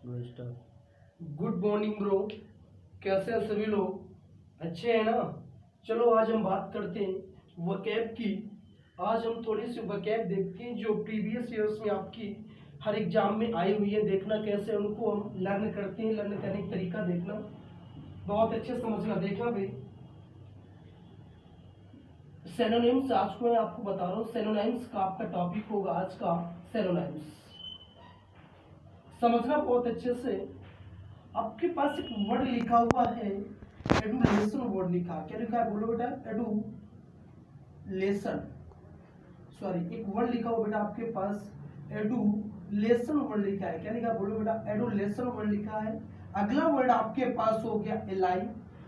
Good morning bro. कैसे हैं सभी लोग? अच्छे हैं ना? चलो आज हम बात करते हैं वकैब की। आज हम थोड़ी सी वकैब देखते हैं जो प्रीवियस ईयर्स में आपकी हर एग्जाम में आई हुई है। देखना कैसे उनको हम लर्न करते हैं, लर्न करने का तरीका देखना, बहुत अच्छे से समझना। देखना भाई, सिनोनिम्स आज को मैं आपको बता रहा हूँ। सिनोनिम्स का आपका टॉपिक होगा आज का सिनोनिम्स। समझना बहुत अच्छे से। आपके पास एक वर्ड लिखा हुआ है, एडुलेशन वर्ड लिखा। क्या लिखा है बोलो बेटा? एडुलेशन। सॉरी, एक वर्ड लिखा हुआ बेटा आपके पास, एडुलेशन वर्ड लिखा है। क्या लिखा है बोलो बेटा? एडुलेशन वर्ड लिखा है। अगला वर्ड आपके पास हो गया एलाई।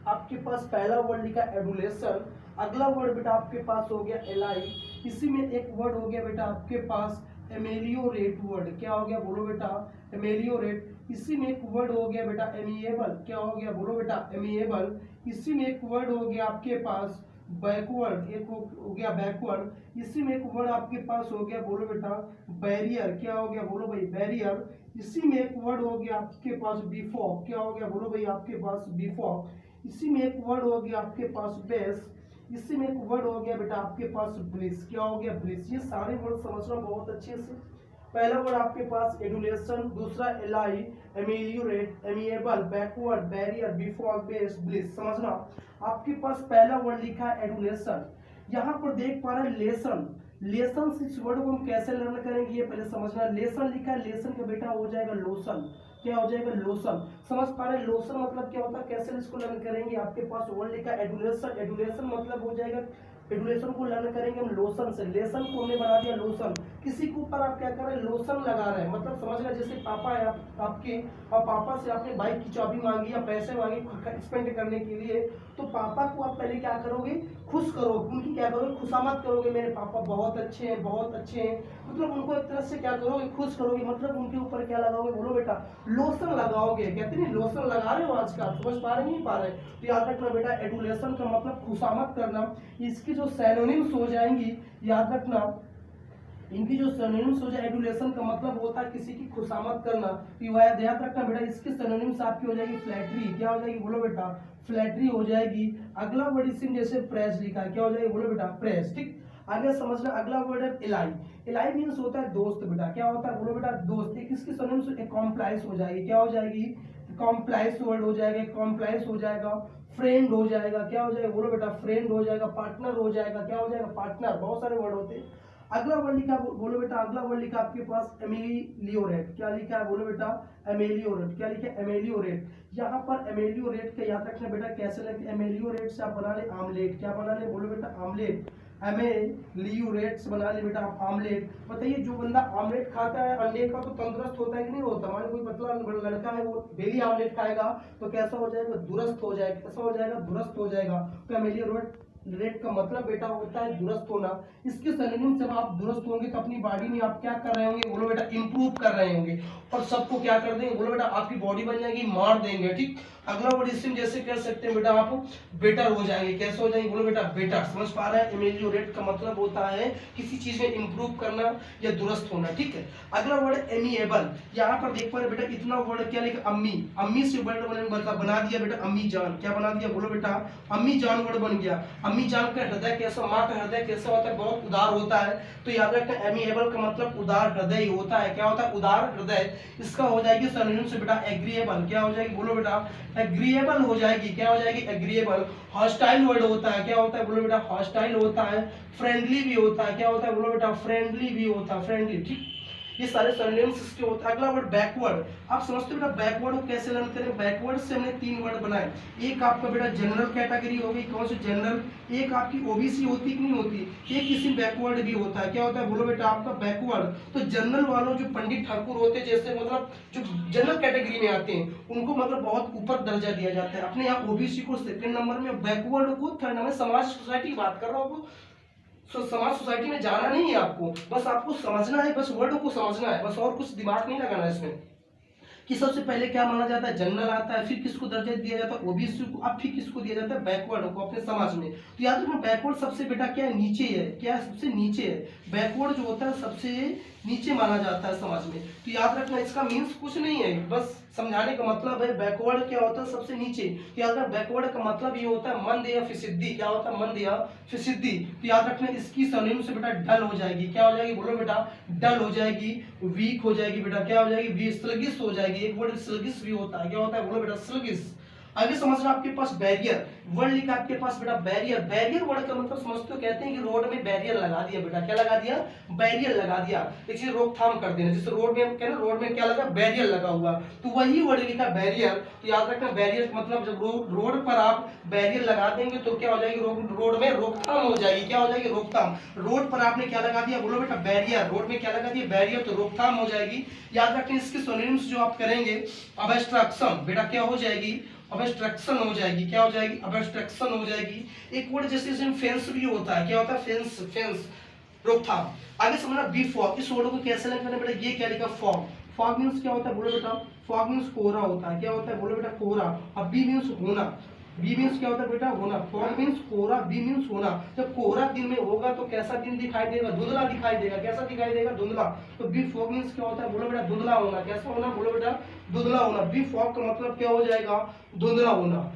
आपके पास पहला वर्ड लिखा एडुलेशन, अगला वर्ड बेटा आपके पास हो गया एलाई। इसी में एक वर्ड हो गया बेटा आपके पास एमेलियोरेट वर्ड। क्या हो गया बोलो बेटा? एमेलियोरेट। इसी में एक वर्ड हो गया बेटा एमिएबल। क्या हो गया बोलो बेटा? एमिएबल। इसी में एक वर्ड हो गया आपके पास बैकवर्ड। एक हो गया बैकवर्ड। इसी में एक वर्ड आपके पास हो गया बोलो बेटा बैरियर। क्या हो गया बोलो भाई? बैरियर। इसी में एक वर्ड हो गया आपके पास बिफोर। क्या हो गया बोलो भाई? आपके पास बिफोर। इसी में एक वर्ड हो गया आपके पास बेस। इसी में एक वर्ड हो गया बेटा आपके पास ब्लिस। क्या हो गया? ब्लिस। ये सारे वर्ड समझना बहुत अच्छे से। पहला वर्ड आपके पास एडुलेशन, दूसरा ally, ameliorate, amiable, backward, barrier, before, base, bliss. समझना। आपके पास पहला वर्ड लिखा है एडुलेशन। यहाँ पर देख पा रहे हैं लेसन। लेसन से इस वर्ड को हम कैसे लर्न करेंगे ये पहले समझना। लेसन लिखा है, लेसन का बेटा हो जाएगा लोशन। क्या हो जाएगा? लोशन। समझ पा रहे हैं लोशन मतलब क्या होता है, कैसे इसको लर्न करेंगे? आपके पास वर्ड लिखा है एडुलेशन। एडुलेशन मतलब हो जाएगा, एडुलेशन को लर्न करेंगे हम लोशन से। लेसन को हमने बना दिया लोशन। किसी के ऊपर आप क्या कर रहे हैं? लोशन लगा रहे हैं। मतलब समझना, जैसे पापा है आपके, और पापा से आपने बाइक की चाबी मांगी या पैसे मांगे स्पेंड करने के लिए, तो पापा को आप पहले क्या करोगे? खुश करोगे, उनकी क्या करोगे? खुशामद करोगे। मेरे पापा बहुत अच्छे हैं, बहुत अच्छे हैं। मतलब उनको एक तरह से क्या करोगे? खुश करोगे। मतलब उनके ऊपर क्या लगाओगे बोलो बेटा? लोशन लगाओगे। कहते नहीं लोशन लगा रहे हो आजकल, समझ पा रहे नहीं पा रहे? तो याद रखना बेटा, एडुलेशन का मतलब खुशामद करना। इसकी जो सिनोनिम्स हो जाएंगी, याद रखना, इनकी जो सिनोनिम्स हो जाए, एडुलेशन का मतलब होता है किसी की खुशामद करना। तो याद रखना बेटा, इसकी सिनोनिम्स आपकी हो जाएगी फ्लैटरी। क्या हो जाएगी बोलो बेटा? फ्लैटरी हो जाएगी। अगला वर्ड इसी में जैसे प्रेस लिखा है, क्या हो जाएगी बोलो बेटा? प्रेस। ठीक, आगे समझना। अगला वर्ड है इलाई। इलाई मीन्स होता है दोस्त बेटा। क्या होता है बोलो बेटा? दोस्त। एक इसकी सिनोनिम्स कॉम्प्लाइस हो जाएगी। क्या हो जाएगी? कॉम्प्लाइस वर्ड हो जाएगा, कॉम्प्लाइस हो जाएगा। फ्रेंड हो जाएगा। क्या हो जाएगा बोलो बेटा? फ्रेंड हो जाएगा। पार्टनर हो जाएगा। क्या हो जाएगा? पार्टनर। बहुत सारे वर्ड होते हैं। अगला वर्ड लिखा बोलो बेटा, अगला वर्ड लिखा आपके पास एमेलियोरेट। क्या लिखा है बोलो बेटा? एमेलियोरेट। क्या लिखा है? एमेलियोरेट। यहाँ पर एमेलियोरेट का याद रखना बेटा कैसे लगे? एमेलियोरेट से आप बना ले आमलेट। क्या बना ले बोलो बेटा? आमलेट। एमेलियोरेट से बना ले बेटा आप आमलेट। बताइए, जो बंदा आमलेट खाता है अंडे का, तो तंदुरुस्त होता है कि नहीं होता? मान कोई पतला लड़का है, वो डेली आमलेट खाएगा तो कैसा हो जाएगा? दुरुस्त हो जाएगा। कैसा हो जाएगा? दुरुस्त हो जाएगा। तो एमेलियोरेट रेट का मतलब बेटा होता है दुरुस्त होना। इसके सिनोनिम जब आप दुरुस्त होंगे तो अपनी बॉडी में आप क्या कर रहे होंगे बोलो बेटा? इंप्रूव कर रहे होंगे। और सबको क्या कर देंगे बोलो बेटा? आपकी बॉडी बन जाएगी, मार देंगे। ठीक, अगला वर्ड इसमें जैसे कर सकते हैं बेटा आप बेटर हो जाएंगे। कैसे हो जाएंगे बोलो बेटा? बेटर। समझ पा रहे हैं? एमेलियोरेट का मतलब होता है किसी चीज में इंप्रूव करना या दुरुस्त होना। ठीक है, अगला वर्ड एमिएबल। यहाँ पर देख पा रहे बेटा, इतना वर्ड क्या लिखा? अम्मी। अम्मी से वर्ड बना दिया बेटा अम्मी जान। क्या बना दिया बोलो बेटा? अम्मी जान वर्ड बन गया। अम्मी जान का हृदय कैसा, माँ का हृदय कैसा होता है? बहुत उदार होता है। तो याद रखना, एमिएबल का मतलब उदार हृदय होता है। क्या होता है? उदार हृदय। इसका हो जाएगी सिनोनिम से बेटा एग्रीएबल। क्या हो जाएगी बोलो बेटा? एग्रीएबल हो जाएगी। क्या हो जाएगी? एग्रीएबल। हॉस्टाइल वर्ड होता है। क्या होता है बोलो बेटा? हॉस्टाइल होता है। फ्रेंडली भी होता है। क्या होता है बोलो बेटा? फ्रेंडली भी होता है। फ्रेंडली। ठीक, ये सारे सिनोनिम्स इसके होते हैं। अगला वर्ड बैकवर्ड। आप समझते हो बेटा बैकवर्ड को कैसे लर्न करें? बैकवर्ड से हमने तीन वर्ड बनाए। एक आपका बेटा जनरल कैटेगरी हो गई, कौन सी? जनरल। एक आपकी ओबीसी होती कि नहीं होती? एक इसी बैकवर्ड भी होता है। क्या होता है बोलो बेटा? आपका बैकवर्ड। तो जनरल वालों जो पंडित ठाकुर होते हैं, जैसे मतलब जो जनरल कैटेगरी में आते हैं, उनको मतलब बहुत ऊपर दर्जा दिया जाता है। अपने यहाँ ओबीसी को सेकंड नंबर में, बैकवर्ड को थर्ड नंबर। समाज सोसाइटी की बात कर रहा हूँ। समाज सोसाइटी में जाना नहीं है आपको, बस आपको समझना है, बस वर्ड को समझना है, बस और कुछ दिमाग नहीं लगाना है इसमें। कि सबसे पहले क्या माना जाता है, जनरल आता है, फिर किसको दर्जा दिया जाता है, ओबीसी को, अब फिर किसको दिया जाता है, बैकवर्ड को अपने समाज में। तो याद रखना बैकवर्ड सबसे बेटा क्या है, नीचे है, क्या है, सबसे नीचे है। बैकवर्ड जो होता है सबसे नीचे माना जाता है समाज में। तो याद रखना इसका मीन्स कुछ नहीं है, बस समझाने का मतलब है बैकवर्ड क्या होता है, सबसे नीचे। तो याद रखना बैकवर्ड का मतलब ये होता है मंद या फिसिद्दी। क्या होता है, मंद या फिसिद्दी। तो याद रखना इसकी सिनोनिम से बेटा डल हो जाएगी। क्या हो जाएगी, बोलो बेटा, डल हो जाएगी, वीक हो जाएगी बेटा, क्या हो जाएगी, वी स्लगिश हो जाएगी। एक वर्ड स्लगिश भी होता है, क्या होता है, बोलो बेटा, स्लगिश। आगे समझना, आपके पास बैरियर वर्ड लिखा आपके पास बेटा, बैरियर। बैरियर वर्ड का मतलब समझते हो, कहते हैं कि रोड में बैरियर लगा दिया बेटा, क्या लगा दिया, बैरियर लगा दिया, एक चीज रोकथाम कर देना। जैसे रोड में क्या ना, रोड में क्या लगा, बैरियर लगा हुआ, तो वही वर्ड लिखा बैरियर। तो याद रखना बैरियर का मतलब जब रोड पर आप बैरियर लगा देंगे तो क्या हो जाएगी, रोड में रोकथाम हो जाएगी। क्या हो जाएगी, रोकथाम। रोड पर आपने क्या लगा दिया, बोलो बेटा, बैरियर। रोड में क्या लगा दिया, बैरियर, तो रोकथाम हो जाएगी। याद रखें इसके सिनोनिम्स जो आप करेंगे, ऑब्स्ट्रक्शन बेटा क्या हो जाएगी, ऑब्स्ट्रक्शन हो जाएगी। क्या हो जाएगी, ऑब्स्ट्रक्शन हो जाएगी। एक वर्ड जैसे इसमें फेंस भी होता है, क्या होता है, फेंस, फेंस, रोकथाम। आगे समझना बी फॉग, इस वर्ड को कैसे लिखना है बेटा, ये क्या लिखा, फॉग। फॉग मींस क्या होता है, बोलो बेटा, फॉग मींस कोहरा होता है। क्या होता है, बोलो बेटा, कोहरा। अब बी मींस होना, बी मींस क्या होता है बेटा, होना। फॉग मींस कोहरा, बी मींस होना। जब कोहरा दिन में होगा तो कैसा दिन दिखाई देगा, धुंधला दिखाई देगा। कैसा दिखाई देगा, धुंधला। तो बी फॉग मींस क्या होता है, बोलो बेटा, धुंधला होना। कैसा होना, बोलो बेटा, धुंधला होना। बी फॉग का मतलब क्या हो जाएगा, धुंधला होना।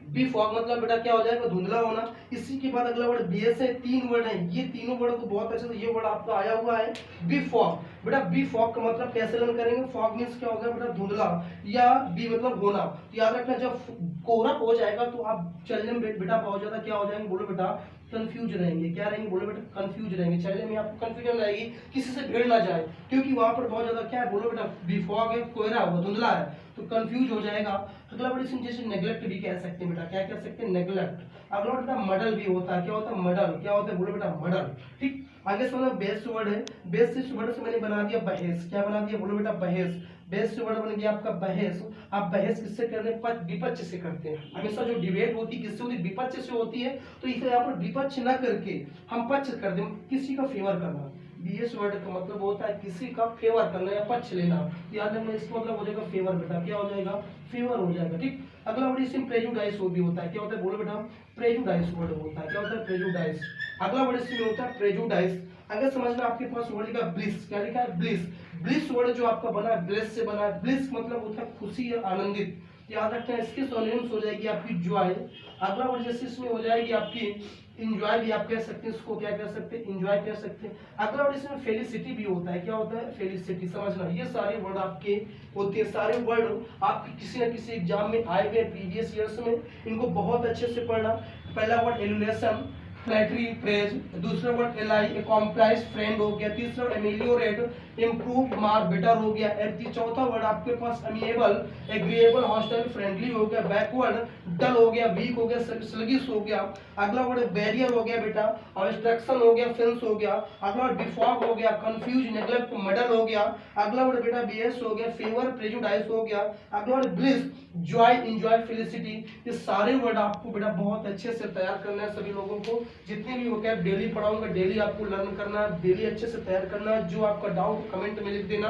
बी फॉग मतलब बेटा क्या हो जाएगा, धुंधला होना। इसी के बाद अगला वर्ड बीएस है। तीन वर्ड है, ये तीनों वर्ड को बहुत अच्छे से, ये वर्ड आपका आया हुआ है बी फॉग। बेटा बी फॉग का मतलब कैसे लर्न करेंगे, फॉग मींस क्या होगा बेटा, धुंधला, या बी मतलब होना। तो याद रखना जब कोहरा हो जाएगा तो आप चलने में बेटा बहुत ज्यादा क्या हो जाएंगे, बोलो बेटा, कंफ्यूज रहेंगे। क्या रहेंगे, बोलो बेटा, कंफ्यूज रहेंगे। चलने में आपको कंफ्यूजन रहेगी, किसी से भिड़ ना जाए, क्योंकि वहां पर बहुत ज्यादा क्या है, बोलो बेटा, बी फॉग है, कोहरा हुआ, धुंधला है, तो कंफ्यूज हो जाएगा। अगला वर्ड इसमें जैसे नेग्लेक्ट भी कह सकते हैं बेटा, क्या कह सकते हैं, नेग्लेक्ट। अगला वर्ड बेटा मडल भी होता है। क्या होता है, मडल। क्या होता है, बोलो बेटा, मडल। ठीक। आगे समझो बेस्ट वर्ड है। बेस्ट वर्ड से मैंने बना दिया बहस। क्या बना दिया, बोलो बेटा, बहस। बेस्ट वर्ड बन गया आपका बहस। आप बहस किससे करते हैं, विपक्ष से करते हैं। हमेशा जो डिबेट होती है किससे होती है, विपक्ष से होती है। तो इसे यहाँ पर विपक्ष न करके हम पक्ष कर दें, किसी का फेवर करना। बीएस वर्ड का मतलब होता है किसी का फेवर करना या पक्ष लेना। याद रखना इसका मतलब हो जाएगा फेवर बेटा, क्या हो जाएगा, फेवर हो जाएगा। ठीक। अगला वर्ड इसमें प्रेजुडाइस भी होता है। क्या होता है, बोलो बेटा, प्रेजुडाइस वर्ड होता है। क्या होता है, प्रेजुडाइस। अगला वर्ड इसमें होता है प्रेजुडाइस। अगर समझना, आपके पास वर्ड लिखा ब्लिस। क्या लिखा है, ब्लिस। ब्लिस वर्ड जो आपका बना है, ब्लिस से बना है। ब्लिस मतलब होता है खुशी या आनंदित। याद रखना इसके सिनोनिम्स हो जाएगी आपकी जॉय। अगला वर्ड जैसे इसमें हो जाएगी आपकी इंजॉय, भी आप कह सकते हैं इसको, क्या कह सकते हैं, इंजॉय कह सकते हैं। अगला वर्ड इसमें फेलिसिटी भी होता है। क्या होता है, फेलिसिटी। समझना ये सारे वर्ड आपके होते हैं, सारे वर्ड आपके किसी न किसी एग्जाम में आए हुए प्रीवियस ईयर्स में, इनको बहुत अच्छे से पढ़ना। पहला वर्ड एलुलेशन, फ्लैटरी, प्रेज। दूसरा वर्ड एलाई, अकॉम्प्लाइज, फ्रेंड हो गया। तीसरा वर्ड एमेलियोरेट, इम्प्रूव, मार, बेटर हो गया। चौथा वर्ड आपके पास अमिएबल, एग्रीएबल, हॉस्टाइल, फ्रेंडली हो गया। बैकवर्ड, डल हो गया, वीक हो गया, स्लगिश हो गया। अगला वर्ड बैरियर हो गया बेटा, ऑब्स्ट्रक्शन हो गया, फेंस हो गया। अगला वर्ड डिफॉग हो गया, कंफ्यूज, नेग्लेक्ट, मडल हो गया। अगला वर्ड बेटा बीएस हो गया, फेवर, प्रेजुडाइस हो गया। अगला word bliss, Joy, enjoy, felicity. ये सारे वर्ड आपको बेटा बहुत अच्छे से तैयार करना है। सभी लोगों को जितने भी वोकैब डेली पढ़ाऊंगा, डेली आपको लर्न करना है, डेली अच्छे से तैयार करना है। जो आपका डाउट कमेंट में लिख देना।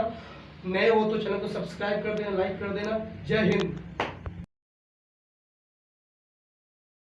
नए हो तो चैनल को सब्सक्राइब कर देना, लाइक कर देना। जय हिंद।